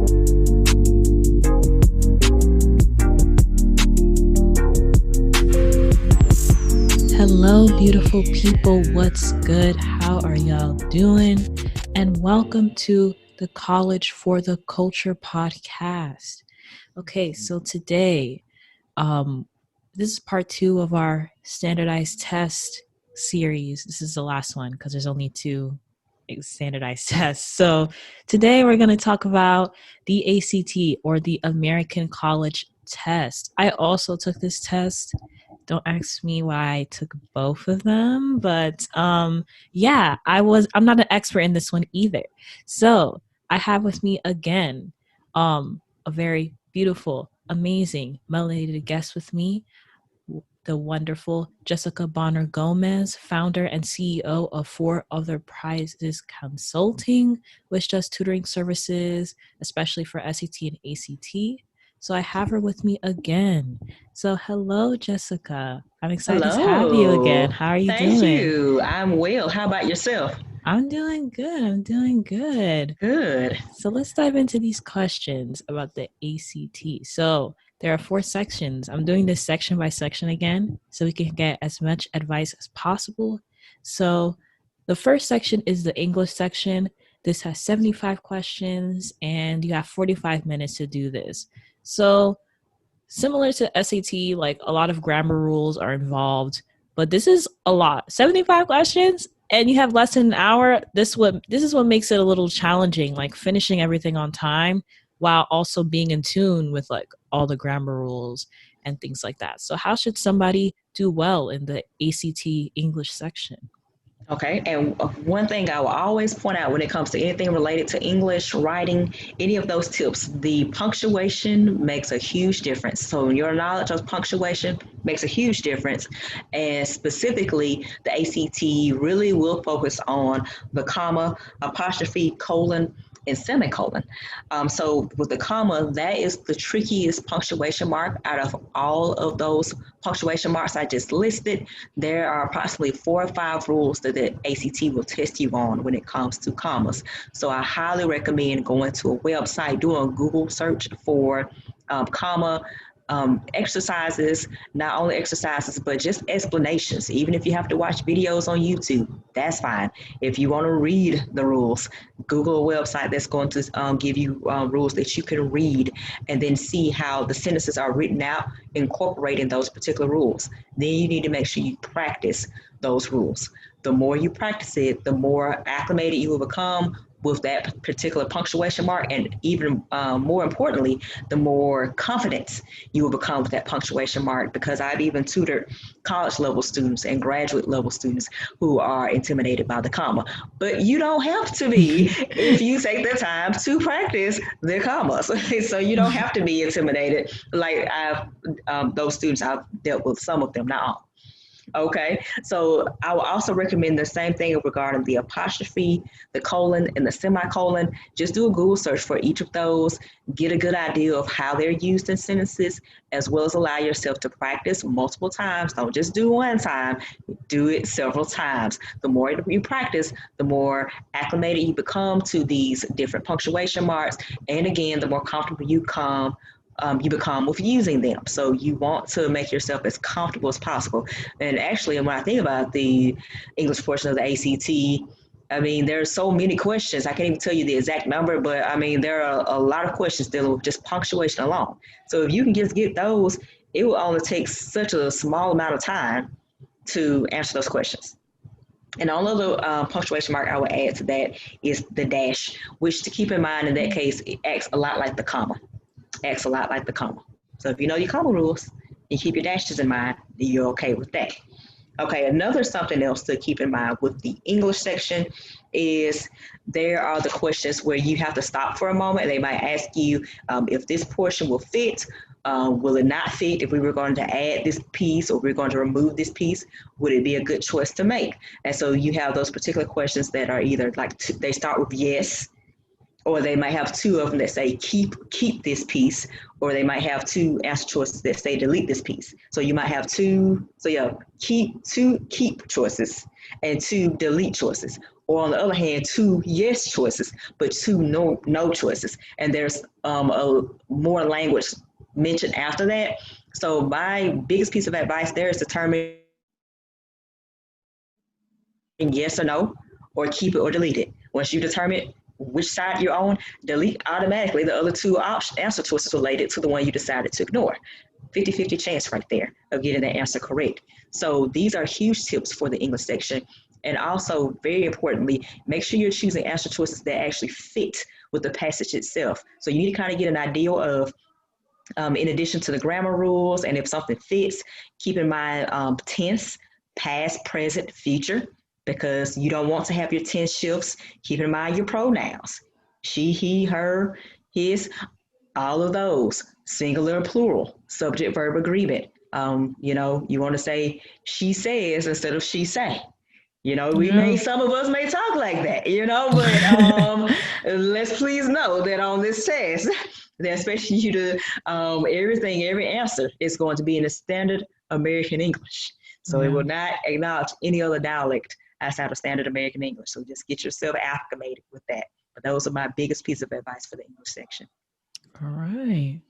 Hello, beautiful people. What's good? How are y'all doing? And welcome to the College for the Culture podcast. Okay, so today, this is part 2 of our standardized test series. This is the last one because there's only 2 standardized tests. So today we're going to talk about the ACT, or the American College Test. I also took this test. Don't ask me why I took both of them, but yeah, I'm not an expert in this one either. So I have with me again a very beautiful, amazing, melanated guest with me, the wonderful Jessica Bonner Gomez, founder and CEO of Four Other Prizes Consulting, which does tutoring services, especially for SAT and ACT. So I have her with me again. So hello, Jessica. I'm excited to have you again. Hello. How are you Thank doing? you. I'm well. How about yourself? I'm doing good. I'm doing good. Good. So let's dive into these questions about the ACT. So there are 4 sections. I'm doing this section by section again so we can get as much advice as possible. So the first section is the English section. This has 75 questions and you have 45 minutes to do this. So similar to SAT, like a lot of grammar rules are involved, but this is a lot. 75 questions and you have less than an hour. This is what makes it a little challenging, like finishing everything on time while also being in tune with like all the grammar rules and things like that. So how should somebody do well in the ACT English section? Okay. And one thing I will always point out when it comes to anything related to English, writing, any of those tips, the punctuation makes a huge difference. So your knowledge of punctuation makes a huge difference. And specifically, the ACT really will focus on the comma, apostrophe, colon, and semicolon. So with the comma, that is the trickiest punctuation mark out of all of those punctuation marks I just listed. There are approximately 4 or 5 rules that the ACT will test you on when it comes to commas. So I highly recommend going to a website, doing a Google search for comma exercises, not only exercises, but just explanations. Even if you have to watch videos on YouTube, that's fine. If you want to read the rules, Google a website that's going to give you rules that you can read and then see how the sentences are written out, incorporating those particular rules. Then you need to make sure you practice those rules. The more you practice it, the more acclimated you will become with that particular punctuation mark, and even more importantly, the more confident you will become with that punctuation mark, because I've even tutored college level students and graduate level students who are intimidated by the comma. But you don't have to be if you take the time to practice the commas. So you don't have to be intimidated. Like those students, I've dealt with some of them, not all. Okay, so I will also recommend the same thing regarding the apostrophe, the colon, and the semicolon. Just do a Google search for each of those, get a good idea of how they're used in sentences, as well as allow yourself to practice multiple times. Don't just do one time, do it several times. The more you practice, the more acclimated you become to these different punctuation marks. And again, the more comfortable you become with using them. So you want to make yourself as comfortable as possible. And actually, when I think about the English portion of the ACT, I mean, there's so many questions. I can't even tell you the exact number, but I mean, there are a lot of questions dealing with just punctuation alone. So if you can just get those, it will only take such a small amount of time to answer those questions. And all other punctuation mark I would add to that is the dash, which to keep in mind in that case, it acts a lot like the comma. Acts a lot like the comma. So if you know your comma rules, you keep your dashes in mind, then you're okay with that. Okay, another something else to keep in mind with the English section is there are the questions where you have to stop for a moment. They might ask you if this portion will fit, will it not fit? If we were going to add this piece or we're going to remove this piece, would it be a good choice to make? And so you have those particular questions that are either like they start with yes, or they might have 2 of them that say keep this piece, or they might have 2 answer choices that say delete this piece. So you might have 2, so you have keep 2 keep choices and 2 delete choices. or on the other hand, two yes choices, but two no choices. And there's a more language mentioned after that. So my biggest piece of advice there is determine yes or no, or keep it or delete it. Once you determine which side you're on, delete automatically the other two answer choices related to the one you decided to ignore. 50-50 chance right there of getting that answer correct. So these are huge tips for the English section. And also, very importantly, make sure you're choosing answer choices that actually fit with the passage itself. So you need to kind of get an idea of, in addition to the grammar rules, and if something fits, keep in mind tense, past, present, future, because you don't want to have your tense shifts. Keep in mind your pronouns: she, he, her, his, all of those, singular and plural, subject verb agreement. You want to say she says instead of she say. Yeah. Some of us may talk like that, but let's please know that on this test, that especially you to every answer is going to be in the standard American English. So it Yeah. will not acknowledge any other dialect outside of standard American English. So just get yourself acclimated with that. But those are my biggest piece of advice for the English section. All right.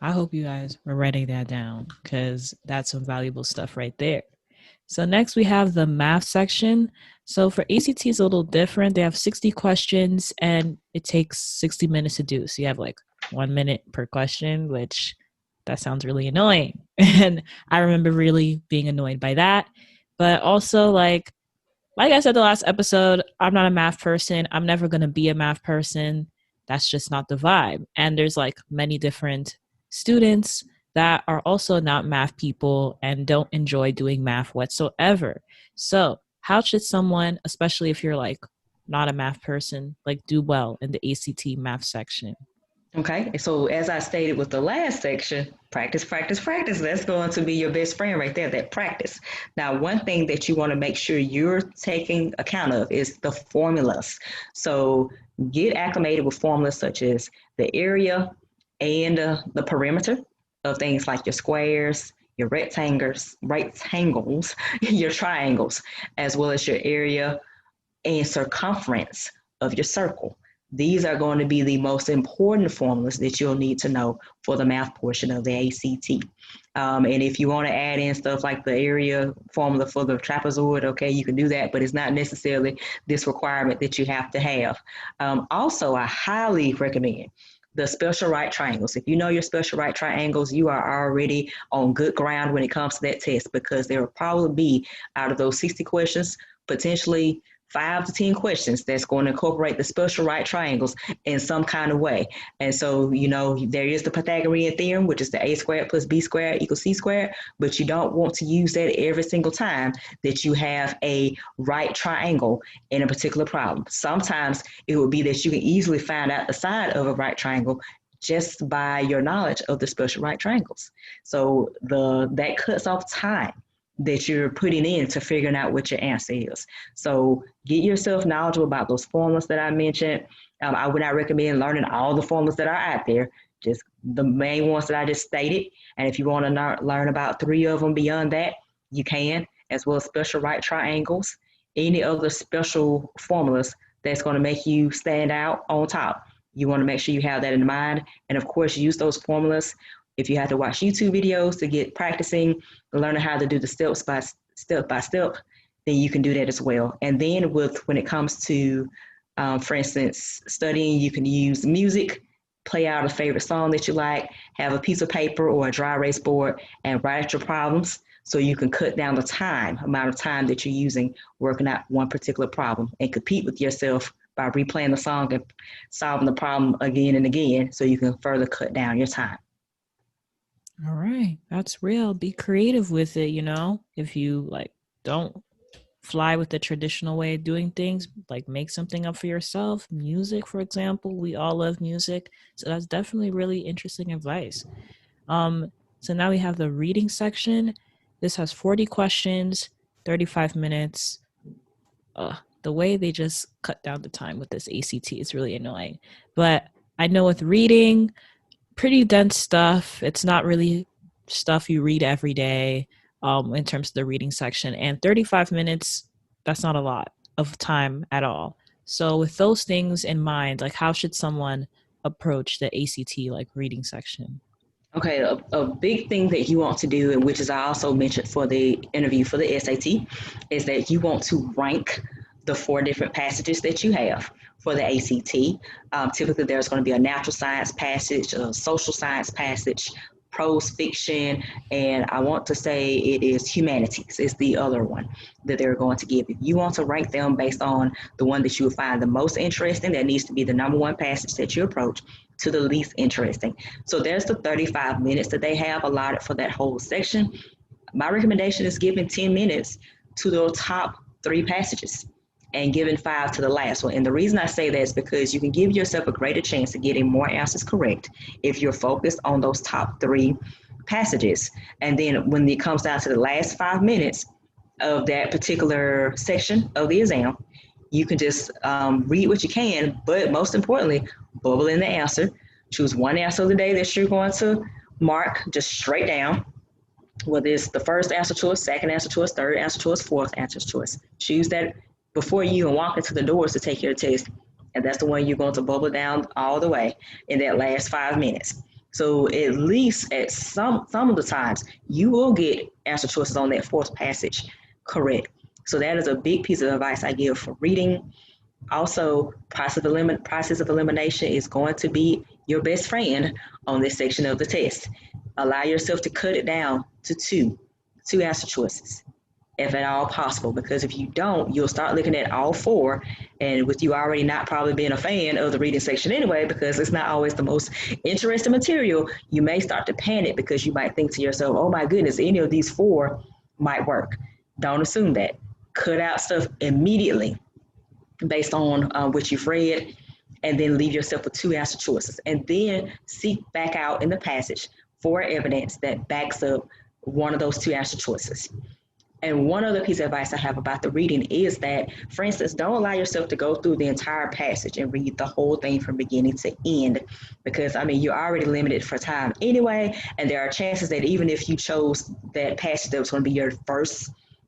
I hope you guys were writing that down because that's some valuable stuff right there. So next we have the math section. So for ACT it's a little different. They have 60 questions and it takes 60 minutes to do. So you have like 1 minute per question, which that sounds really annoying. And I remember really being annoyed by that. But also like I said the last episode, I'm not a math person. I'm never going to be a math person. That's just not the vibe. And there's like many different students that are also not math people and don't enjoy doing math whatsoever. So, how should someone, especially if you're like not a math person, like do well in the ACT math section? Okay, so as I stated with the last section, practice, practice, practice. That's going to be your best friend right there, that practice. Now, one thing that you want to make sure you're taking account of is the formulas. So get acclimated with formulas such as the area and the perimeter of things like your squares, your rectangles, your triangles, as well as your area and circumference of your circle. These are going to be the most important formulas that you'll need to know for the math portion of the ACT. And if you want to add in stuff like the area formula for the trapezoid, okay, you can do that, but it's not necessarily this requirement that you have to have. Also, I highly recommend the special right triangles. If you know your special right triangles, you are already on good ground when it comes to that test, because there will probably be, out of those 60 questions, potentially 5 to 10 questions that's going to incorporate the special right triangles in some kind of way. And so, there is the Pythagorean theorem, which is the a squared plus b squared equals c squared, but you don't want to use that every single time that you have a right triangle in a particular problem. Sometimes it would be that you can easily find out the side of a right triangle just by your knowledge of the special right triangles. So that cuts off time that you're putting into figuring out what your answer is. So get yourself knowledgeable about those formulas that I mentioned. I would not recommend learning all the formulas that are out there, just the main ones that I just stated. And if you want to learn about 3 of them beyond that, you can, as well as special right triangles, any other special formulas that's going to make you stand out on top. You want to make sure you have that in mind. And of course, use those formulas. If you have to watch YouTube videos to get practicing, learning how to do the steps by step, then you can do that as well. And then when it comes to, for instance, studying, you can use music, play out a favorite song that you like, have a piece of paper or a dry erase board, and write out your problems so you can cut down the amount of time that you're using working out one particular problem, and compete with yourself by replaying the song and solving the problem again and again so you can further cut down your time. All right, that's real. Be creative with it, If you like don't fly with the traditional way of doing things, like make something up for yourself. Music, for example, we all love music. So that's definitely really interesting advice. Um, so now we have the reading section. This has 40 questions, 35 minutes. The way they just cut down the time with this ACT is really annoying. But I know with reading, pretty dense stuff. It's not really stuff you read every day in terms of the reading section. And 35 minutes, that's not a lot. of time at all. So with those things in mind, like how should someone approach the ACT like reading section? Okay, a big thing that you want to do, and which is I also mentioned for the interview for the SAT, is that you want to rank the four different passages that you have for the ACT. Typically, there's going to be a natural science passage, a social science passage, prose fiction, and I want to say it is humanities is the other one that they're going to give you. You want to rank them based on the one that you will find the most interesting. That needs to be the number one passage that you approach to the least interesting. So there's the 35 minutes that they have allotted for that whole section. My recommendation is giving 10 minutes to the top three passages and giving 5 to the last one. And the reason I say that is because you can give yourself a greater chance of getting more answers correct if you're focused on those top three passages. And then when it comes down to the last 5 minutes of that particular section of the exam, you can just read what you can, but most importantly, bubble in the answer. Choose one answer of the day that you're going to mark just straight down, whether it's the first answer choice, second answer choice, third answer choice, fourth answer choice. Choose that before you even walk into the doors to take your test. And that's the one you're going to bubble down all the way in that last 5 minutes. So at least at some of the times, you will get answer choices on that fourth passage correct. So that is a big piece of advice I give for reading. Also, process of elimination is going to be your best friend on this section of the test. Allow yourself to cut it down to two answer choices, if at all possible, because if you don't, you'll start looking at all four, and with you already not probably being a fan of the reading section anyway, because it's not always the most interesting material, you may start to panic because you might think to yourself, oh my goodness, any of these four might work. Don't assume that. Cut out stuff immediately based on what you've read, and then leave yourself with two answer choices, and then seek back out in the passage for evidence that backs up one of those two answer choices. And one other piece of advice I have about the reading is that, for instance, don't allow yourself to go through the entire passage and read the whole thing from beginning to end, because I mean, you're already limited for time anyway, and there are chances that even if you chose that passage that was going to be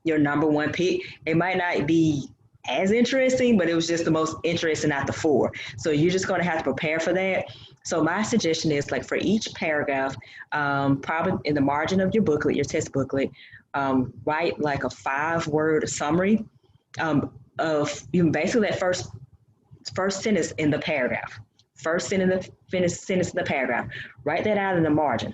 your number one pick, it might not be as interesting, but it was just the most interesting out the four. So you're just going to have to prepare for that. So my suggestion is, like, for each paragraph, probably in the margin of your booklet, your test booklet, write like a 5-word summary of basically that first sentence in the paragraph. First sentence in the paragraph. Write that out in the margin.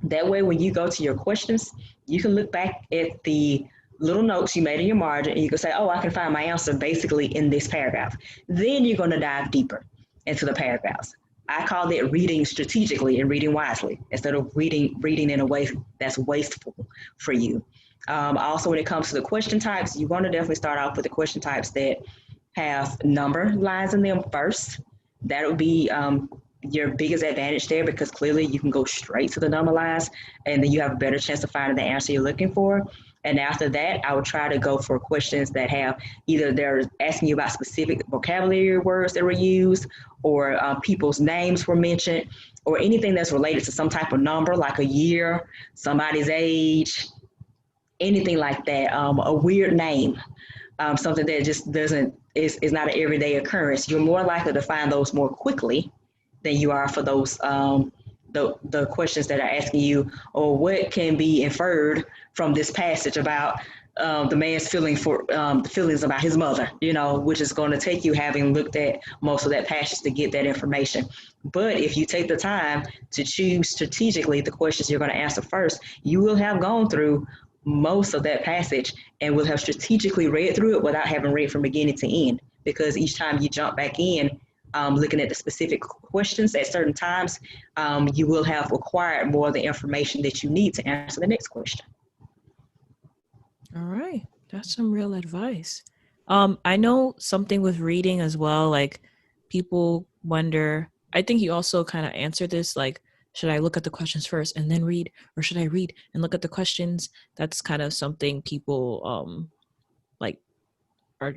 That way, when you go to your questions, you can look back at the little notes you made in your margin, and you can say, oh, I can find my answer basically in this paragraph. Then you're going to dive deeper into the paragraphs. I call it reading strategically and reading wisely instead of reading in a way that's wasteful for you. Also, when it comes to the question types, you want to definitely start off with the question types that have number lines in them first. That would be your biggest advantage there, because clearly you can go straight to the number lines, and then you have a better chance of finding the answer you're looking for. And after that, I would try to go for questions that have either they're asking you about specific vocabulary words that were used, or people's names were mentioned, or anything that's related to some type of number, like a year, somebody's age, anything like that, a weird name, something that just is not an everyday occurrence. You're more likely to find those more quickly than you are for those the questions that are asking you, or what can be inferred from this passage about the man's feelings about his mother, which is going to take you having looked at most of that passage to get that information. But if you take the time to choose strategically the questions you're going to answer first, you will have gone through most of that passage and will have strategically read through it without having read from beginning to end. Because each time you jump back in, looking at the specific questions at certain times, you will have acquired more of the information that you need to answer the next question. All right. That's some real advice. I know something with reading as well, like people wonder, I think you also kind of answered this, like, should I look at the questions first and then read, or should I read and look at the questions? That's kind of something people like are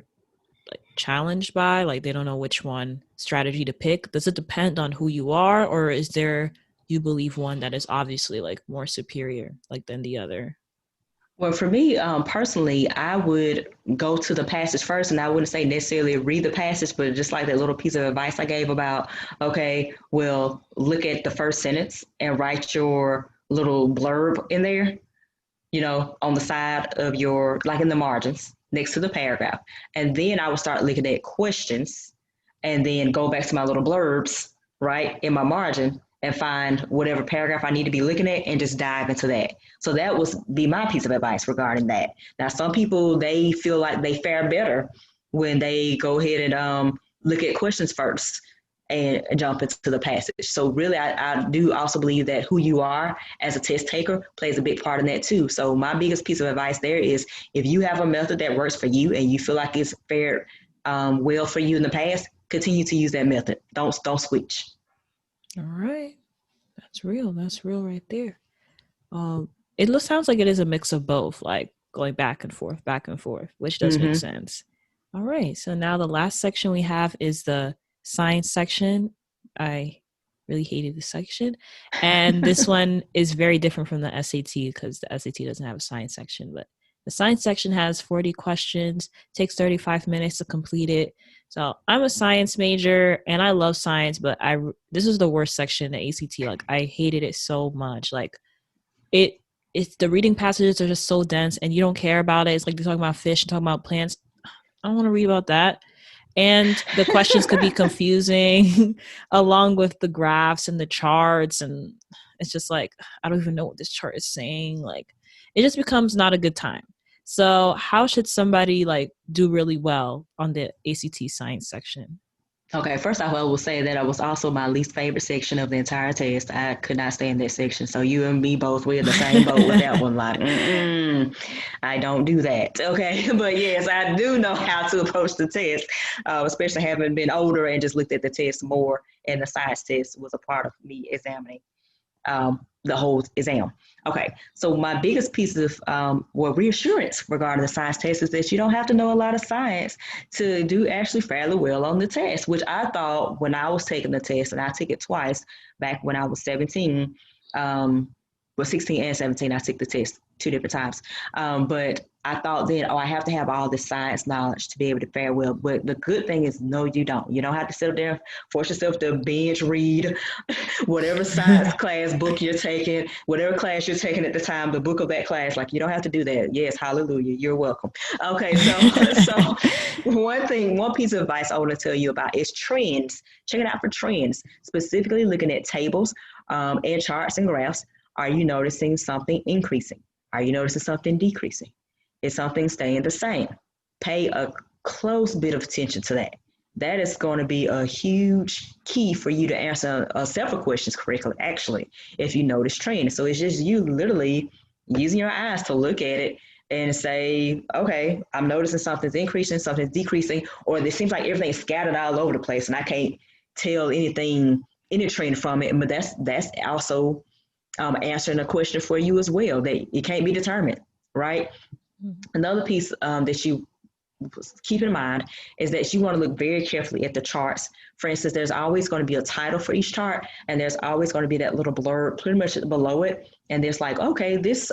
like challenged by, like they don't know which one strategy to pick. Does it depend on who you are, or is there, you believe, one that is obviously like more superior like than the other? Well, for me, personally, I would go to the passage first, and I wouldn't say necessarily read the passage, but just like that little piece of advice I gave about, okay, well, look at the first sentence and write your little blurb in there, on the side of your, like in the margins next to the paragraph. And then I would start looking at questions and then go back to my little blurbs, right, in my margin and find whatever paragraph I need to be looking at and just dive into that. So that was be my piece of advice regarding that. Now, some people, they feel like they fare better when they go ahead and look at questions first and jump into the passage. So really, I do also believe that who you are as a test taker plays a big part in that too. So my biggest piece of advice there is if you have a method that works for you and you feel like it's fared well for you in the past, continue to use that method. Don't switch. All right. That's real. That's real right there. It sounds like it is a mix of both, like going back and forth, which does make Mm-hmm. sense. All right. So now the last section we have is the science section. I really hated this section. And this one is very different from the SAT because the SAT doesn't have a science section, but the science section has 40 questions, takes 35 minutes to complete it. So I'm a science major and I love science, but this is the worst section in the ACT. Like I hated it so much. Like it it's the reading passages are just so dense and you don't care about it. It's like they're talking about fish and talking about plants. I don't want to read about that. And the questions could be confusing along with the graphs and the charts. And it's just like, I don't even know what this chart is saying. Like, it just becomes not a good time. So, how should somebody like do really well on the ACT science section? Okay, first off, I will say that it was also my least favorite section of the entire test. I could not stand that section. So you and me both, we're in the same boat with that one. Like, I don't do that. Okay, but yes, I do know how to approach the test, especially having been older and just looked at the test more. And the science test was a part of me examining the whole exam. Okay, so my biggest piece of reassurance regarding the science test is that you don't have to know a lot of science to do actually fairly well on the test, which I thought when I was taking the test, and I took it twice back when I was 17, well, 16 and 17, I took the test two different times. But I thought then, I have to have all this science knowledge to be able to fare well. But the good thing is, no, you don't. You don't have to sit there, force yourself to binge read whatever science class book you're taking, whatever class you're taking at the time, the book of that class. Like, you don't have to do that. Yes, hallelujah, you're welcome. Okay, so one piece of advice I want to tell you about is trends. Check it out for trends, specifically looking at tables and charts and graphs. Are you noticing something increasing? Are you noticing something decreasing? Is something staying the same? Pay a close bit of attention to that. That is going to be a huge key for you to answer several questions correctly, actually, if you notice trends. So it's just you literally using your eyes to look at it and say, okay, I'm noticing something's increasing, something's decreasing, or it seems like everything's scattered all over the place and I can't tell any trend from it. But that's also answering a question for you as well that it can't be determined, right? Another piece that you keep in mind is that you want to look very carefully at the charts. For instance, there's always going to be a title for each chart, and there's always going to be that little blurb pretty much below it. And there's like, okay, this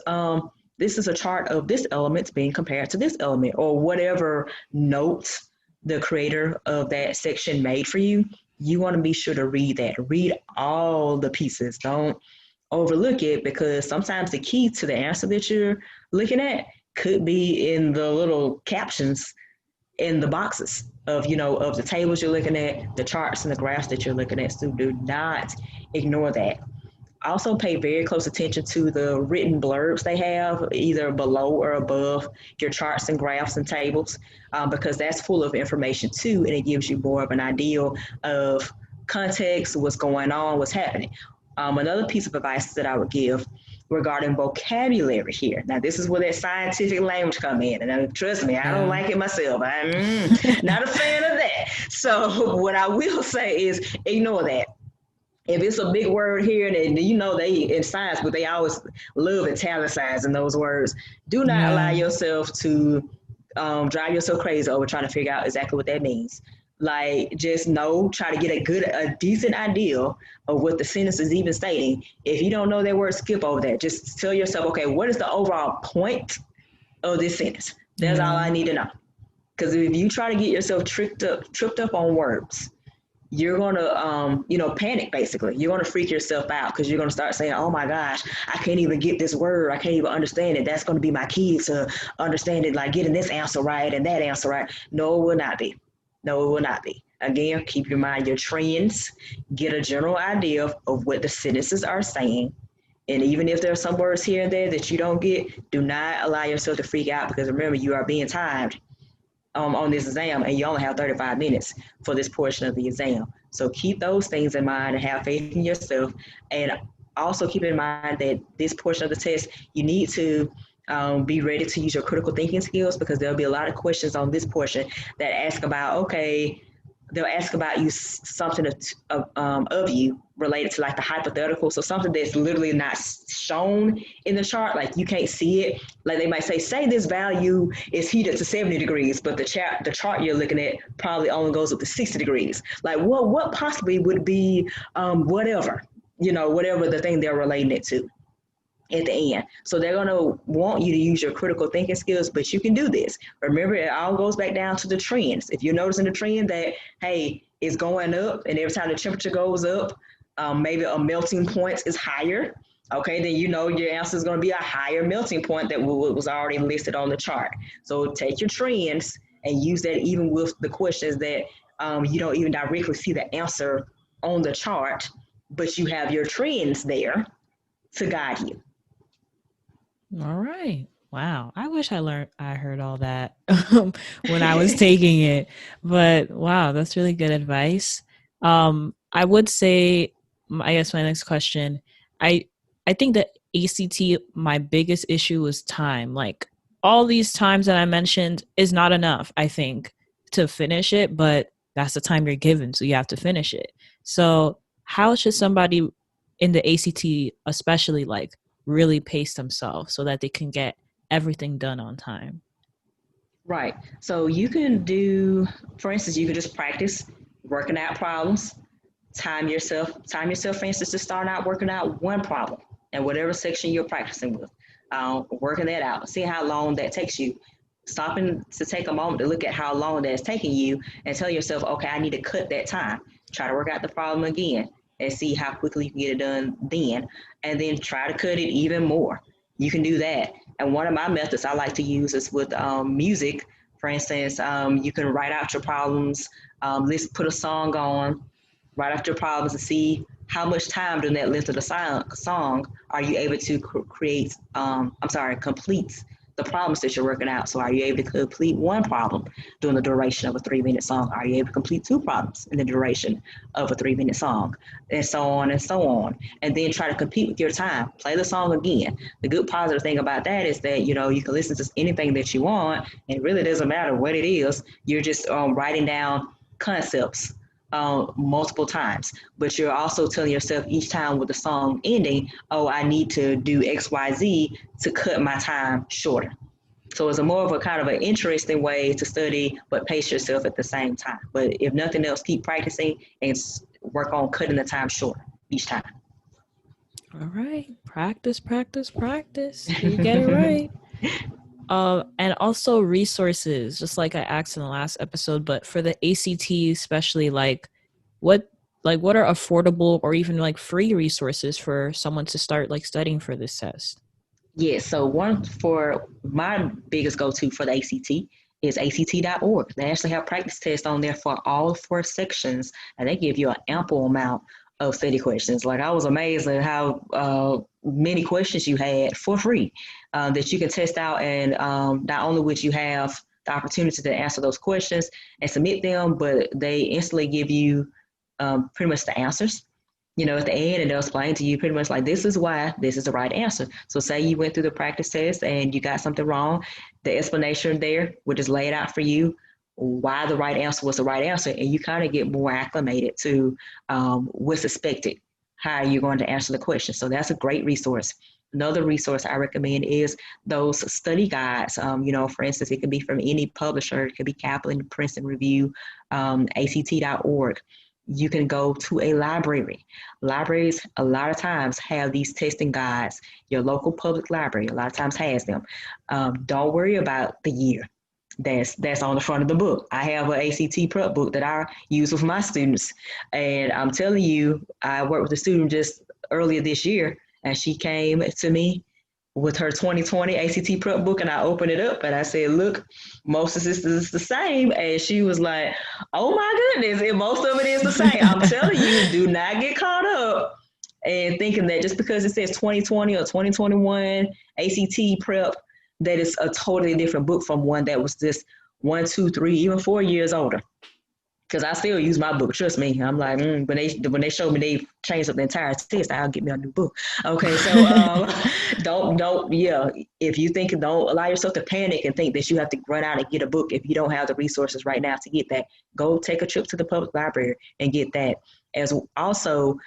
is a chart of this element being compared to this element, or whatever notes the creator of that section made for you. You want to be sure to read that. Read all the pieces. Don't overlook it because sometimes the key to the answer that you're looking at could be in the little captions in the boxes of the tables you're looking at, the charts and the graphs that you're looking at. So do not ignore that. Also pay very close attention to the written blurbs they have either below or above your charts and graphs and tables because that's full of information too, and it gives you more of an idea of context, what's going on, what's happening. Another piece of advice that I would give regarding vocabulary here. Now, this is where that scientific language come in, and trust me, I don't Yeah. like it myself. I'm not a fan of that. So, what I will say is ignore that. If it's a big word here, then they in science, but they always love italicizing those words. Do not allow Yeah. yourself to drive yourself crazy over trying to figure out exactly what that means. Like, just try to get a decent idea of what the sentence is even stating. If you don't know that word, skip over that. Just tell yourself, okay, what is the overall point of this sentence. That's all Yeah. I need to know. Because if you try to get yourself tripped up on words, you're gonna panic. Basically, you're gonna freak yourself out because you're gonna start saying, oh my gosh, I can't even get this word, I can't even understand it. That's gonna be my key to understand it, like getting this answer right and that answer right. No, it will not be. No, it will not be. Again, keep in mind your trends, get a general idea of what the sentences are saying. And even if there are some words here and there that you don't get, do not allow yourself to freak out, because remember, you are being timed on this exam, and you only have 35 minutes for this portion of the exam. So keep those things in mind and have faith in yourself. And also keep in mind that this portion of the test, you need to be ready to use your critical thinking skills, because there'll be a lot of questions on this portion that ask about, okay, they'll ask about you something of you related to like the hypothetical. So something that's literally not shown in the chart, like you can't see it. Like they might say this value is heated to 70 degrees, but the chart you're looking at probably only goes up to 60 degrees. Like what possibly would be whatever, whatever the thing they're relating it to at the end. So they're going to want you to use your critical thinking skills, but you can do this. Remember, it all goes back down to the trends. If you're noticing the trend that, hey, it's going up, and every time the temperature goes up, maybe a melting point is higher, okay, then you know your answer is going to be a higher melting point that was already listed on the chart. So take your trends and use that even with the questions that you don't even directly see the answer on the chart, but you have your trends there to guide you. All right. Wow. I heard all that when I was taking it. But wow, that's really good advice. I would say, I guess my next question, I I think that ACT, my biggest issue was time. Like all these times that I mentioned is not enough, I think, to finish it, but that's the time you're given, so you have to finish it. So how should somebody in the ACT especially like really pace themselves so that they can get everything done on time? Right. So you can do, for instance, you can just practice working out problems. Time yourself, for instance, to start out working out one problem and whatever section you're practicing with, working that out. See how long that takes you. Stopping to take a moment to look at how long that's taking you and tell yourself, okay, I need to cut that time. Try to work out the problem again and see how quickly you can get it done then. And then try to cut it even more. You can do that. And one of my methods I like to use is with music. For instance, you can write out your problems. Let's put a song on, write out your problems, and see how much time during that length of the song are you able to complete the problems that you're working out. So are you able to complete one problem during the duration of a 3-minute song? Are you able to complete two problems in the duration of a 3-minute song? And so on and so on. And then try to compete with your time. Play the song again. The good positive thing about that is that, you can listen to anything that you want, and it really doesn't matter what it is. You're just writing down concepts multiple times, but you're also telling yourself each time with the song ending, oh, I need to do XYZ to cut my time shorter. So it's a more of a kind of an interesting way to study, but pace yourself at the same time. But if nothing else, keep practicing and work on cutting the time shorter each time. All right. Practice, practice, practice till you get it right. And also resources, just like I asked in the last episode, but for the ACT especially, what what are affordable or even like free resources for someone to start like studying for this test? Yes, so one for my biggest go-to for the ACT is ACT.org. They actually have practice tests on there for all 4 sections, and they give you an ample amount of study questions. Like I was amazed at how many questions you had for free that you can test out, and not only would you have the opportunity to answer those questions and submit them, but they instantly give you pretty much the answers, at the end, and they'll explain to you pretty much like, this is why this is the right answer. So say you went through the practice test and you got something wrong, the explanation there would just lay it out for you why the right answer was the right answer, and you kind of get more acclimated to what's expected, how you're going to answer the question. So that's a great resource. Another resource I recommend is those study guides. For instance, it could be from any publisher. It could be Kaplan, Princeton Review, ACT.org. you can go to a library. Libraries a lot of times have these testing guides. Your local public library a lot of times has them. Don't worry about the year that's on the front of the book. I have an ACT prep book that I use with my students, and I'm telling you, I worked with a student just earlier this year, and she came to me with her 2020 ACT prep book, and I opened it up and I said, "Look, most of this is the same." And she was like, "Oh my goodness, and most of it is the same." I'm telling you, do not get caught up and thinking that just because it says 2020 or 2021 ACT prep, that it's a totally different book from one that was just 1, 2, 3, even 4 years older. Because I still use my book. Trust me. I'm like, when they showed me they changed up the entire test, I'll get me a new book. Okay, so don't yeah. If you think, don't allow yourself to panic and think that you have to run out and get a book if you don't have the resources right now to get that. Go take a trip to the public library and get that. As also,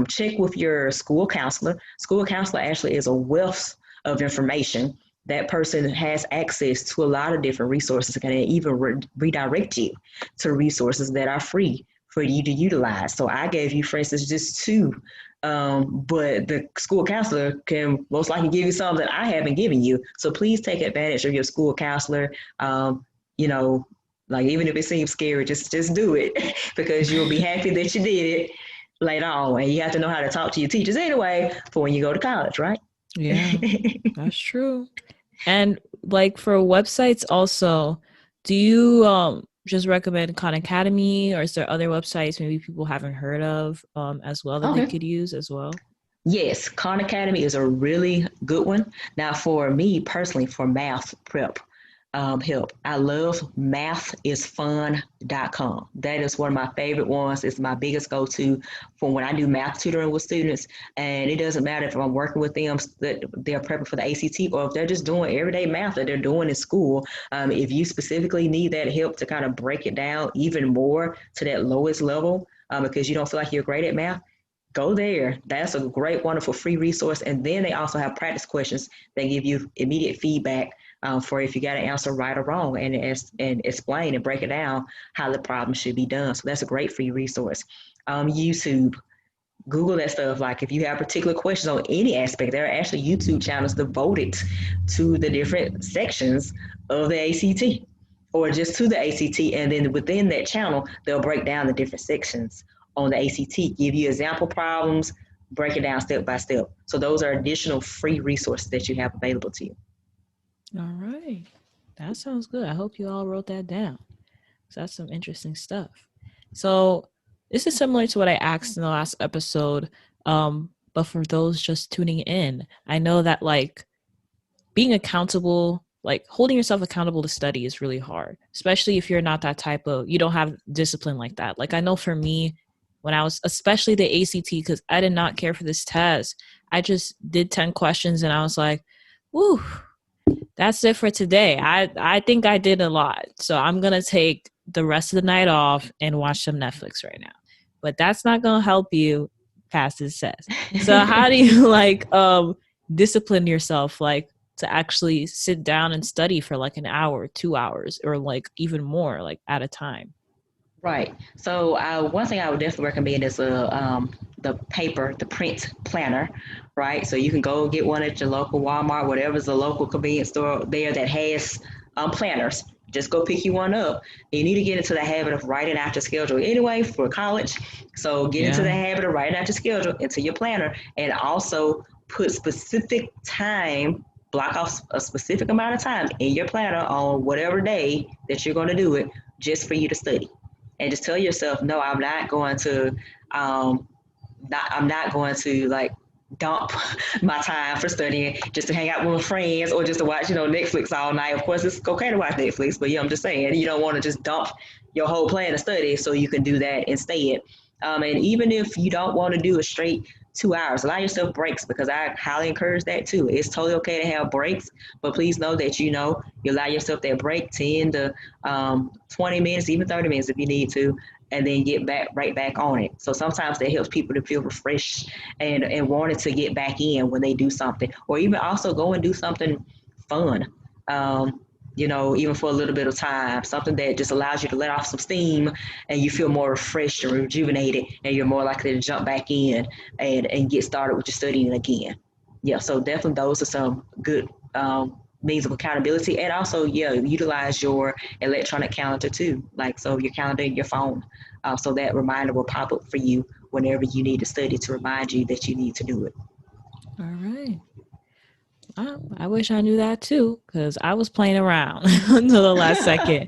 check with your school counselor. School counselor actually is a wealth of information. That person has access to a lot of different resources and can even redirect you to resources that are free for you to utilize. So I gave you, for instance, just two, but the school counselor can most likely give you some that I haven't given you. So please take advantage of your school counselor. You know, like even if it seems scary, just do it because you'll be happy that you did it later on. And you have to know how to talk to your teachers anyway for when you go to college, right? Yeah, that's true. And like for websites also, do you just recommend Khan Academy, or is there other websites maybe people haven't heard of as well that they Okay. could use as well? Yes, Khan Academy is a really good one. Now, for me personally, for math prep help, I love mathisfun.com. That is one of my favorite ones. It's my biggest go-to for when I do math tutoring with students. And it doesn't matter if I'm working with them that they're prepping for the ACT or if they're just doing everyday math that they're doing in school. If you specifically need that help to kind of break it down even more to that lowest level because you don't feel like you're great at math, go there. That's a great, wonderful free resource. And then they also have practice questions that give you immediate feedback for if you got to answer right or wrong and explain and break it down how the problem should be done. So that's a great free resource. YouTube, Google that stuff. Like if you have particular questions on any aspect, there are actually YouTube channels devoted to the different sections of the ACT or just to the ACT. And then within that channel, they'll break down the different sections on the ACT, give you example problems, break it down step by step. So those are additional free resources that you have available to you. All right. That sounds good. I hope you all wrote that down. So that's some interesting stuff. So this is similar to what I asked in the last episode. But for those just tuning in, I know that like being accountable, like holding yourself accountable to study is really hard, especially if you're not that type of, you don't have discipline like that. Like I know for me, when I was, especially the ACT, because I did not care for this test, I just did 10 questions and I was like, woo, that's it for today. I think I did a lot. So I'm going to take the rest of the night off and watch some Netflix right now. But that's not going to help you pass this test. So how do you like discipline yourself like to actually sit down and study for like an hour, 2 hours, or like even more like at a time? Right. So one thing I would definitely recommend is the paper, the print planner, right? So you can go get one at your local Walmart, whatever's the local convenience store there that has planners. Just go pick you one up. You need to get into the habit of writing out your schedule anyway for college. So get into the Yeah. habit of writing out your schedule into your planner and also put specific time, block off a specific amount of time in your planner on whatever day that you're going to do it just for you to study and just tell yourself, no, I'm not going to, I'm not going to like dump my time for studying just to hang out with my friends or just to watch, Netflix all night. Of course, it's okay to watch Netflix, but yeah, I'm just saying you don't want to just dump your whole plan to study so you can do that instead. And even if you don't want to do a straight 2 hours, allow yourself breaks because I highly encourage that too. It's totally okay to have breaks, but please know that you allow yourself that break 10 to 20 minutes, even 30 minutes if you need to, and then get back right back on it. So sometimes that helps people to feel refreshed and wanted to get back in when they do something, or even also go and do something fun. even for a little bit of time, something that just allows you to let off some steam and you feel more refreshed and rejuvenated, and you're more likely to jump back in and get started with your studying again. Yeah, so definitely those are some good means of accountability. And also, yeah, utilize your electronic calendar too, like so your calendar in your phone. So that reminder will pop up for you whenever you need to study to remind you that you need to do it. All right. I wish I knew that too, because I was playing around until the last second.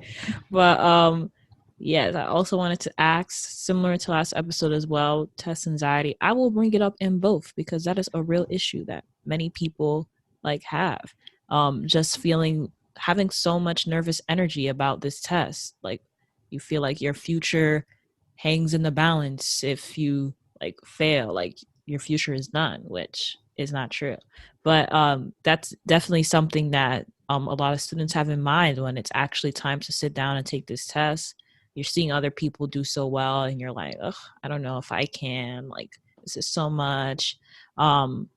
But yes, I also wanted to ask, similar to last episode as well, test anxiety. I will bring it up in both because that is a real issue that many people like have. Just feeling having so much nervous energy about this test. Like you feel like your future hangs in the balance if you like fail, like your future is done, which is not true. But that's definitely something that a lot of students have in mind when it's actually time to sit down and take this test. You're seeing other people do so well, and you're like, ugh, I don't know if I can. Like, this is so much.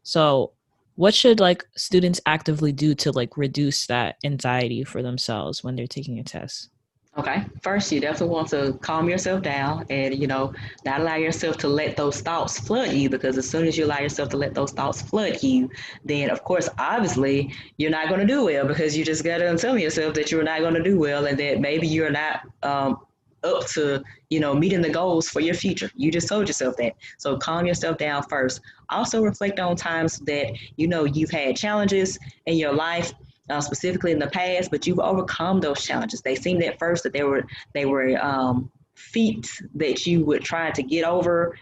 So, what should like students actively do to like reduce that anxiety for themselves when they're taking a test? Okay. First, you definitely want to calm yourself down and, not allow yourself to let those thoughts flood you, because as soon as you allow yourself to let those thoughts flood you, then of course, obviously, you're not going to do well, because you just got to tell yourself that you're not going to do well and that maybe you're not up to, meeting the goals for your future. You just told yourself that. So calm yourself down first. Also reflect on times that, you've had challenges in your life, specifically in the past, but you've overcome those challenges. They seemed at first that they were feats that you would try to get over,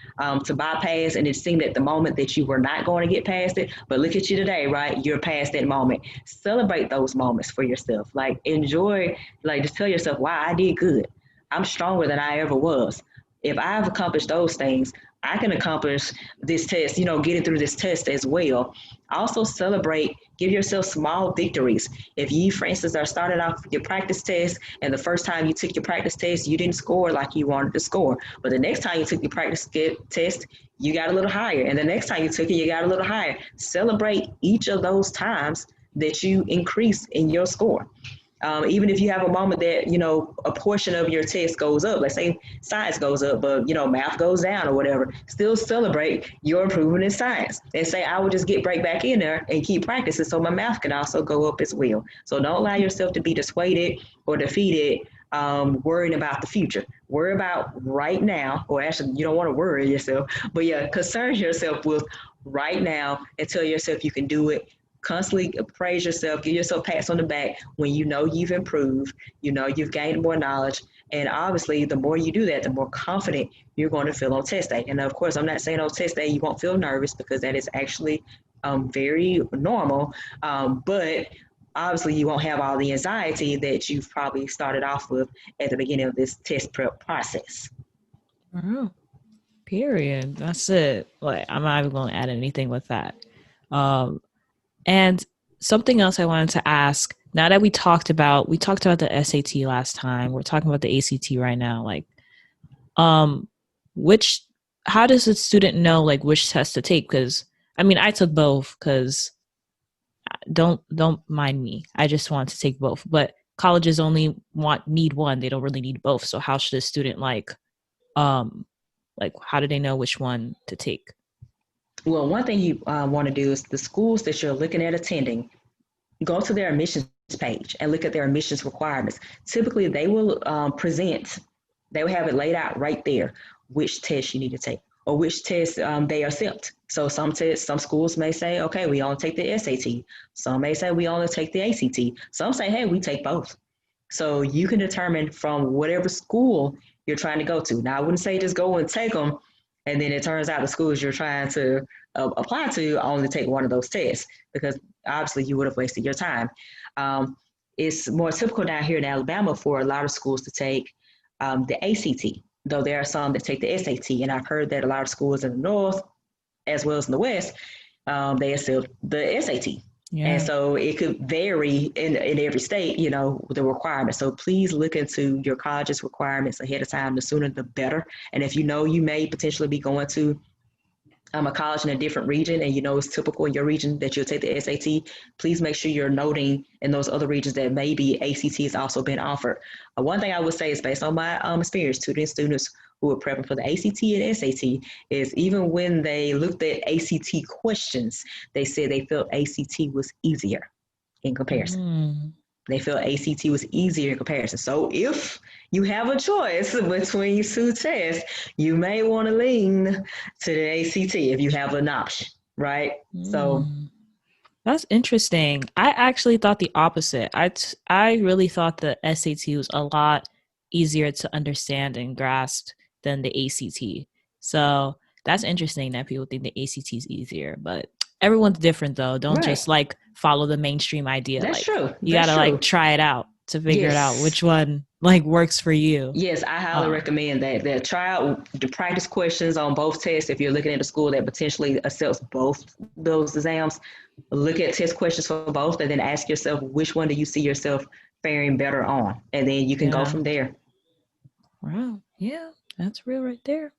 to bypass, and it seemed at the moment that you were not going to get past it. But look at you today, right? You're past that moment. Celebrate those moments for yourself. Like enjoy, like just tell yourself, "Wow, I did good. I'm stronger than I ever was. If I've accomplished those things, I can accomplish this test, getting through this test as well." Also celebrate, give yourself small victories. If you, for instance, are started off your practice test and the first time you took your practice test, you didn't score like you wanted to score. But the next time you took your practice test, you got a little higher. And the next time you took it, you got a little higher. Celebrate each of those times that you increase in your score. Even if you have a moment that a portion of your test goes up, let's say science goes up but math goes down or whatever, still celebrate your improvement in science and say, I will just get right back in there and keep practicing so my math can also go up as well. So don't allow yourself to be dissuaded or defeated, worrying about the future. Worry about right now, or actually you don't want to worry yourself, but yeah, concern yourself with right now and tell yourself you can do it. Constantly praise yourself, give yourself pats on the back when you know you've improved, you've gained more knowledge. And obviously, the more you do that, the more confident you're going to feel on test day. And of course, I'm not saying on test day you won't feel nervous, because that is actually very normal. But obviously, you won't have all the anxiety that you've probably started off with at the beginning of this test prep process. Oh, period. That's it. Like, I'm not even going to add anything with that. Um, And something else I wanted to ask, now that we talked about the SAT last time, we're talking about the ACT right now, like um which how does a student know like which test to take? Because I mean, I took both because don't mind me. I just want to take both. But colleges only need one. They don't really need both. So how should a student like how do they know which one to take? Well, one thing you want to do is the schools that you're looking at attending, go to their admissions page and look at their admissions requirements. Typically, they will they will have it laid out right there which test you need to take or which test they accept. So some tests, some schools may say, okay, we only take the SAT. Some may say we only take the ACT. Some say, hey, we take both. So you can determine from whatever school you're trying to go to. Now, I wouldn't say just go and take them, and then it turns out the schools you're trying to apply to only take one of those tests, because obviously you would have wasted your time. Um, it's more typical down here in Alabama for a lot of schools to take the ACT, though there are some that take the SAT. And I've heard that a lot of schools in the North, as well as in the West, they accept the SAT. And Yeah. so it could vary in every state, the requirements. So please look into your college's requirements ahead of time. The sooner, the better. And if you know you may potentially be going to a college in a different region and you know it's typical in your region that you'll take the SAT, please make sure you're noting in those other regions that maybe ACT has also been offered. One thing I would say is based on my experience tutoring students who are prepping for the ACT and SAT is even when they looked at ACT questions, they said they felt ACT was easier in comparison. Mm. They felt ACT was easier in comparison. So if you have a choice between two tests, you may want to lean to the ACT if you have an option, right? So Mm. That's interesting. I actually thought the opposite. I really thought the SAT was a lot easier to understand and grasp than the ACT. So that's interesting that people think the ACT is easier, but everyone's different though. Don't right, just like follow the mainstream idea. that's Like true. you That's gotta like true. try it out to figure it out Yes. which one like works for you. Yes, I highly Um, recommend that try out the practice questions on both tests. If you're looking at a school that potentially accepts both those exams, look at test questions for both and then ask yourself which one do you see yourself faring better on, and then you can go yeah. from there. Wow. Yeah, that's real right there.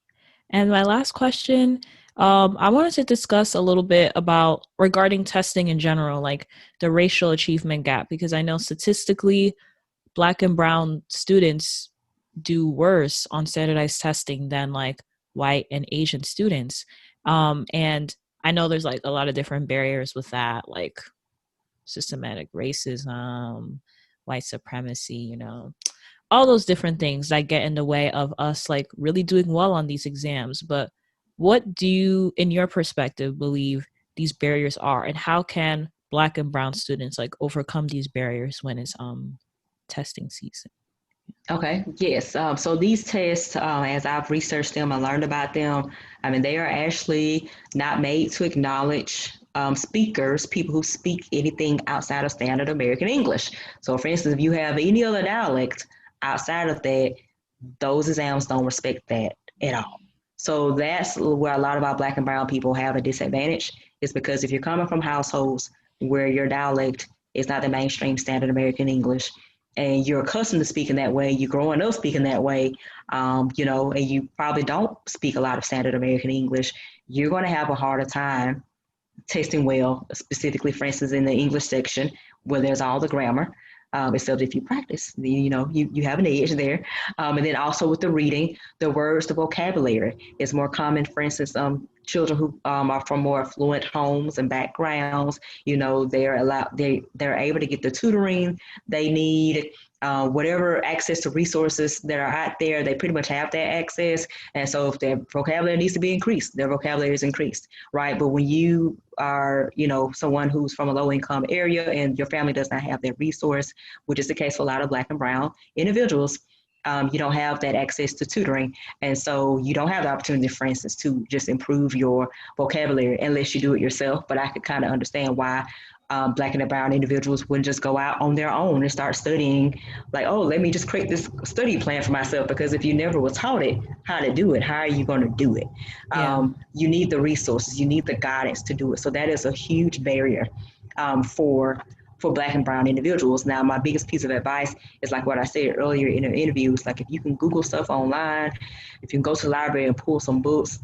And my last question, I wanted to discuss a little bit about regarding testing in general, like the racial achievement gap, because I know statistically, Black and Brown students do worse on standardized testing than like white and Asian students. And I know there's like a lot of different barriers with that, like systematic racism, white supremacy, all those different things that get in the way of us like really doing well on these exams. But what do you, in your perspective, believe these barriers are, and how can Black and brown students like overcome these barriers when it's testing season? Okay, yes. So these tests, as I've researched them and learned about them, I mean, they are actually not made to acknowledge speakers, people who speak anything outside of standard American English. So, for instance, if you have any other dialect outside of that, those exams don't respect that at all. So that's where a lot of our Black and brown people have a disadvantage, is because if you're coming from households where your dialect is not the mainstream standard American English, and you're accustomed to speaking that way, you're growing up speaking that way, and you probably don't speak a lot of standard American English, you're going to have a harder time tasting well, specifically, for instance, in the English section where there's all the grammar. Except if you practice, you have an edge there. And then also with the reading, the words, the vocabulary is more common. For instance, children who are from more affluent homes and backgrounds, they're able to get the tutoring they need, whatever access to resources that are out there, they pretty much have that access. And so if their vocabulary needs to be increased, their vocabulary is increased, right? But when you are, someone who's from a low income area and your family does not have that resource, which is the case for a lot of Black and brown individuals, you don't have that access to tutoring. And so you don't have the opportunity, for instance, to just improve your vocabulary unless you do it yourself. But I could kind of understand why Black and brown individuals wouldn't just go out on their own and start studying, like, oh, let me just create this study plan for myself. Because if you never were taught it, how to do it, how are you going to do it? Yeah. You need the resources, you need the guidance to do it. So that is a huge barrier for Black and brown individuals. Now, my biggest piece of advice is like what I said earlier in the interview. It's like if you can Google stuff online, if you can go to the library and pull some books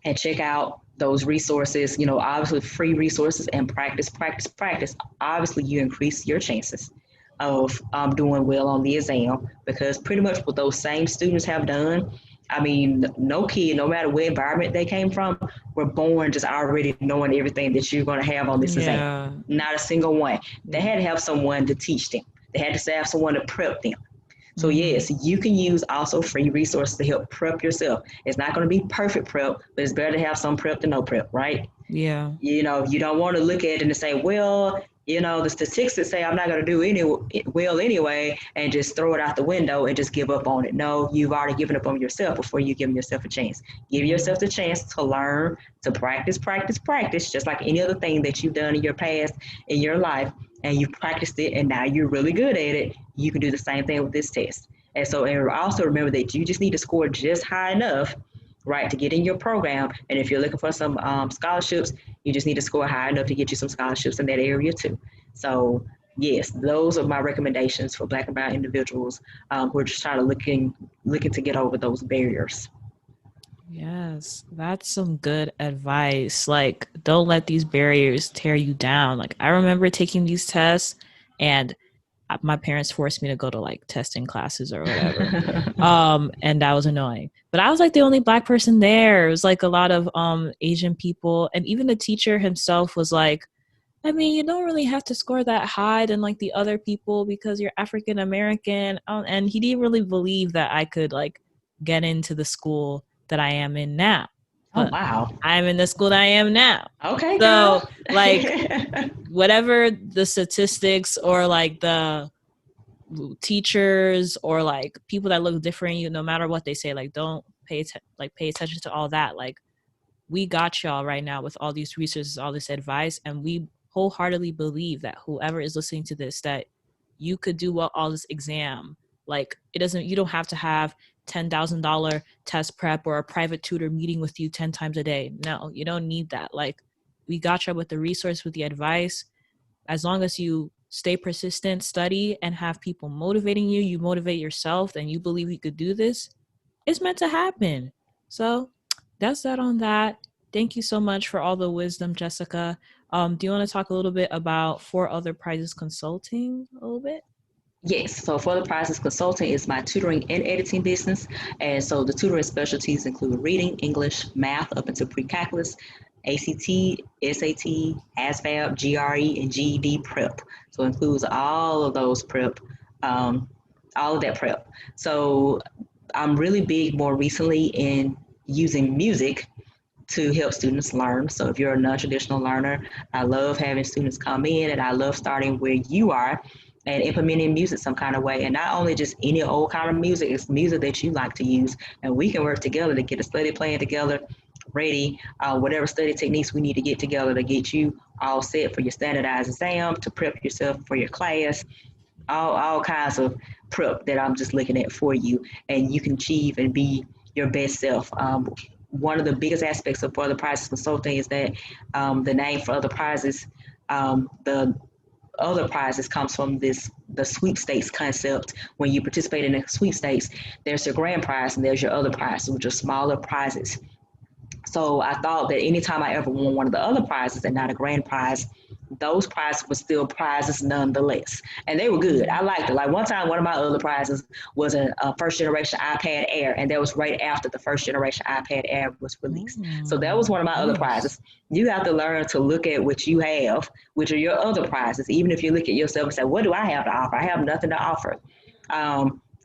and check out those resources, obviously free resources, and practice, practice, practice, obviously you increase your chances of doing well on the exam, because pretty much what those same students have done, I mean, no kid, no matter what environment they came from, were born just already knowing everything that you're going to have on this exam. Yeah. Not a single one. They Yeah. had to have someone to teach them. They had to have someone to prep them. So Mm-hmm. yes, you can use also free resources to help prep yourself. It's not going to be perfect prep, but it's better to have some prep than no prep, right? Yeah. You don't want to look at it and say, well, the statistics say I'm not going to do well anyway, and just throw it out the window and just give up on it. No, you've already given up on yourself before you give yourself a chance. Give Yeah. yourself the chance to learn, to practice, practice, practice, just like any other thing that you've done in your past, in your life, and you've practiced it, and now you're really good at it. You can do the same thing with this test. And also remember that you just need to score just high enough, right, to get in your program. And if you're looking for some scholarships, you just need to score high enough to get you some scholarships in that area too. So yes, those are my recommendations for Black and brown individuals who are just trying to looking to get over those barriers. Yes, that's some good advice. Like, don't let these barriers tear you down. Like, I remember taking these tests, and my parents forced me to go to like testing classes or whatever. And that was annoying. But I was like the only black person there. It was like a lot of Asian people, and even the teacher himself was like, I mean, you don't really have to score that high than like the other people because you're African American. And he didn't really believe that I could like get into the school that I am in now. Oh, But wow. I'm in the school that I am now. Okay, girl. So, like, whatever the statistics or like the teachers or like people that look different, you no matter what they say, like don't pay attention to all that. Like we got y'all right now with all these resources, all this advice, and we wholeheartedly believe that whoever is listening to this, that you could do well all this exam. Like it doesn't, you don't have to have $10,000 test prep or a private tutor meeting with you 10 times a day. No, you don't need that. Like we got you with the resource, with the advice. As long as you stay persistent, study, and have people motivating you, you motivate yourself, and you believe you could do this, it's meant to happen. So that's that on that. Thank you so much for all the wisdom, Jessica. Do you want to talk a little bit about Four Other Prizes Consulting a little bit? Yes, so for the Prizes Consulting is my tutoring and editing business. And so the tutoring specialties include reading, English, math up into pre-calculus, ACT, SAT, ASVAB, GRE, and GED prep. So it includes all of those prep, um, all of that prep. So I'm really big more recently in using music to help students learn. So if you're a non-traditional learner, I love having students come in and I love starting where you are and implementing music some kind of way. And not only just any old kind of music, it's music that you like to use. And we can work together to get a study plan together, ready, whatever study techniques we need to get together to get you all set for your standardized exam, to prep yourself for your class, all kinds of prep that I'm just looking at for you, and you can achieve and be your best self. One of the biggest aspects of other prizes consulting is that the name for other prizes, the other prizes comes from this the sweepstakes concept. When you participate in a sweepstakes, there's your grand prize and there's your other prizes, which are smaller prizes. So I thought that anytime I ever won one of the other prizes and not a grand prize, those prizes were still prizes nonetheless. And they were good. I liked it. Like one time, one of my other prizes was a first generation iPad Air, and that was right after the first generation iPad Air was released. So that was Oh, one of my other nice. prizes. You have to learn to look at what you have, which are your other prizes. Even if you look at yourself and say, what do I have to offer? I have nothing to offer.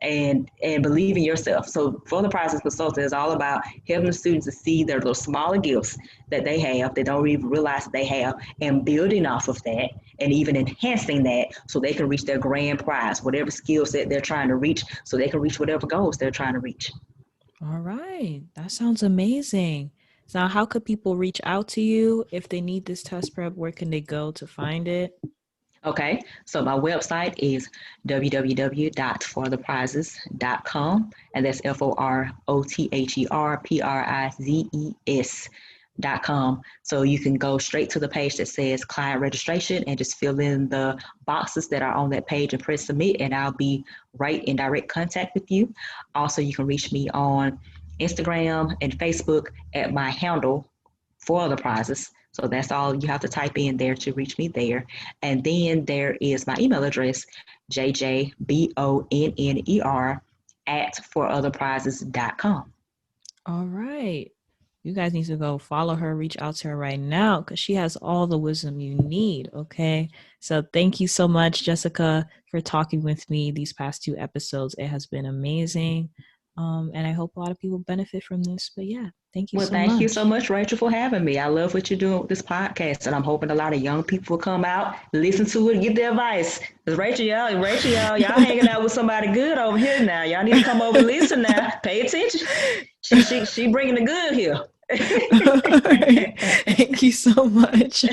And believe in yourself. So for the process consultant is all about helping the students to see their little smaller gifts that they have, they don't even realize that they have, and building off of that and even enhancing that so they can reach their grand prize, whatever skill set they're trying to reach, so they can reach whatever goals they're trying to reach. All right. That sounds amazing. So, how could people reach out to you if they need this test prep? Where can they go to find it? Okay, so my website is www.fortheprizes.com, and that's FOROTHERPRIZES.com. So you can go straight to the page that says client registration and just fill in the boxes that are on that page and press submit, and I'll be right in direct contact with you. Also, you can reach me on Instagram and Facebook at my handle for other prizes. So that's all you have to type in there to reach me there. And then there is my email address, jjbonner at forotherprizes.com. All right. You guys need to go follow her, reach out to her right now because she has all the wisdom you need. Okay. So thank you so much, Jessica, for talking with me these past two episodes. It has been amazing. And I hope a lot of people benefit from this. But yeah, thank you Well, so thank you so much. much, Rachel, for having me. I love what you're doing with this podcast, and I'm hoping a lot of young people will come out, listen to it, get their advice. Because y'all hanging out with somebody good over here now. Y'all need to come over and listen now. Pay attention. She bringing the good here. All right. Thank you so much.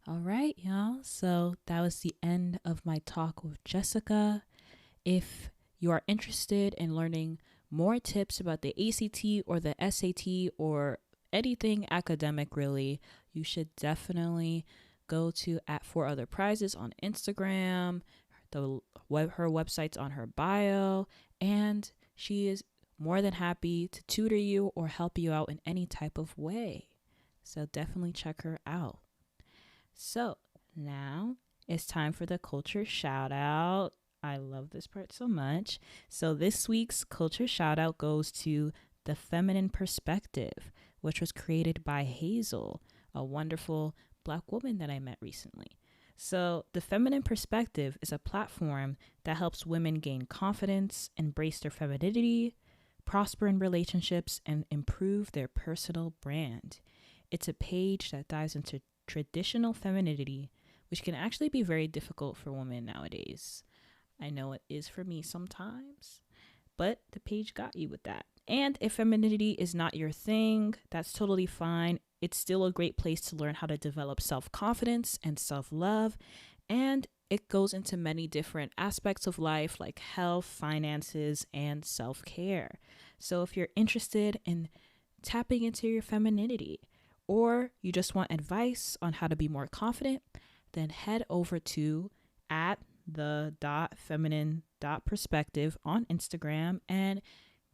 All right, y'all. So that was the end of my talk with Jessica. If you are interested in learning more tips about the ACT or the SAT or anything academic, really, you should definitely go to at Four Other Prizes on Instagram. Her website's on her bio, and she is more than happy to tutor you or help you out in any type of way. So definitely check her out. So now it's time for the culture shout out. I love this part so much. So this week's culture shout out goes to The Feminine Perspective, which was created by Hazel, a wonderful Black woman that I met recently. So, The Feminine Perspective is a platform that helps women gain confidence, embrace their femininity, prosper in relationships, and improve their personal brand. It's a page that dives into traditional femininity, which can actually be very difficult for women nowadays. I know it is for me sometimes, but the page got you with that. And if femininity is not your thing, that's totally fine. It's still a great place to learn how to develop self-confidence and self-love. And it goes into many different aspects of life like health, finances, and self-care. So if you're interested in tapping into your femininity, or you just want advice on how to be more confident, then head over to at the.feminine.perspective on Instagram and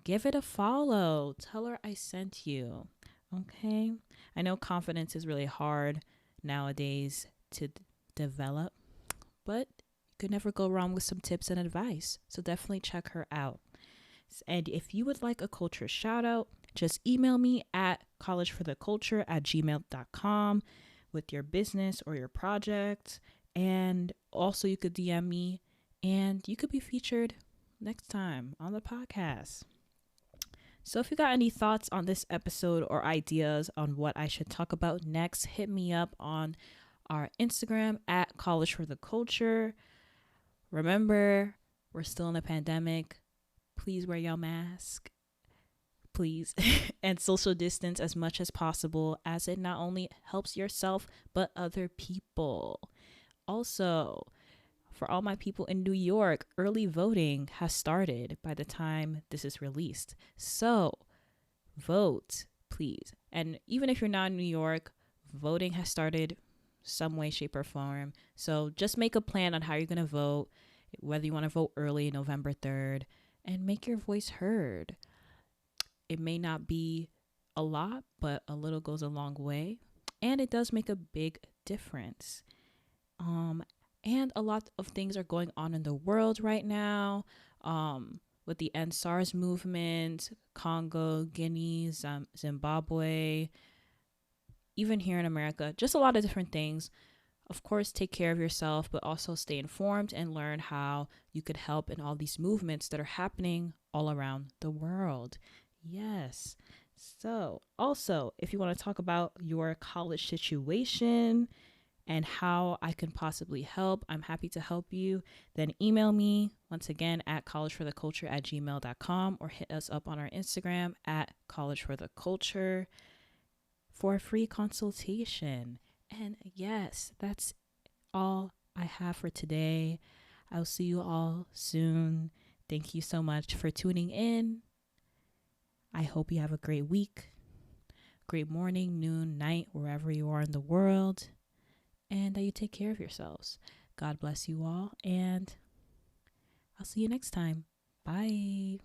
give it a follow. Tell her I sent you. Okay? I know confidence is really hard nowadays to develop, but you could never go wrong with some tips and advice. So definitely check her out. And if you would like a culture shout out, just email me at collegefortheculture@gmail.com with your business or your project. And also you could DM me and you could be featured next time on the podcast. So if you got any thoughts on this episode or ideas on what I should talk about next, hit me up on our Instagram at College for the Culture. Remember, we're still in a pandemic. Please wear your mask. Please. And social distance as much as possible, as it not only helps yourself, but other people. Also, for all my people in New York, early voting has started by the time this is released. So vote, please. And even if you're not in New York, voting has started some way, shape, or form. So just make a plan on how you're going to vote, whether you want to vote early, November 3rd, and make your voice heard. It may not be a lot, but a little goes a long way. And it does make a big difference. And a lot of things are going on in the world right now, with the End SARS movement, Congo, Guinea, Zimbabwe, even here in America, just a lot of different things. Of course, take care of yourself, but also stay informed and learn how you could help in all these movements that are happening all around the world. Yes. So also, if you want to talk about your college situation and how I can possibly help, I'm happy to help you. Then email me once again at collegefortheculture@gmail.com or hit us up on our Instagram at collegefortheculture for a free consultation. And yes, that's all I have for today. I'll see you all soon. Thank you so much for tuning in. I hope you have a great week, great morning, noon, night, wherever you are in the world, and that you take care of yourselves. God bless you all, and I'll see you next time. Bye.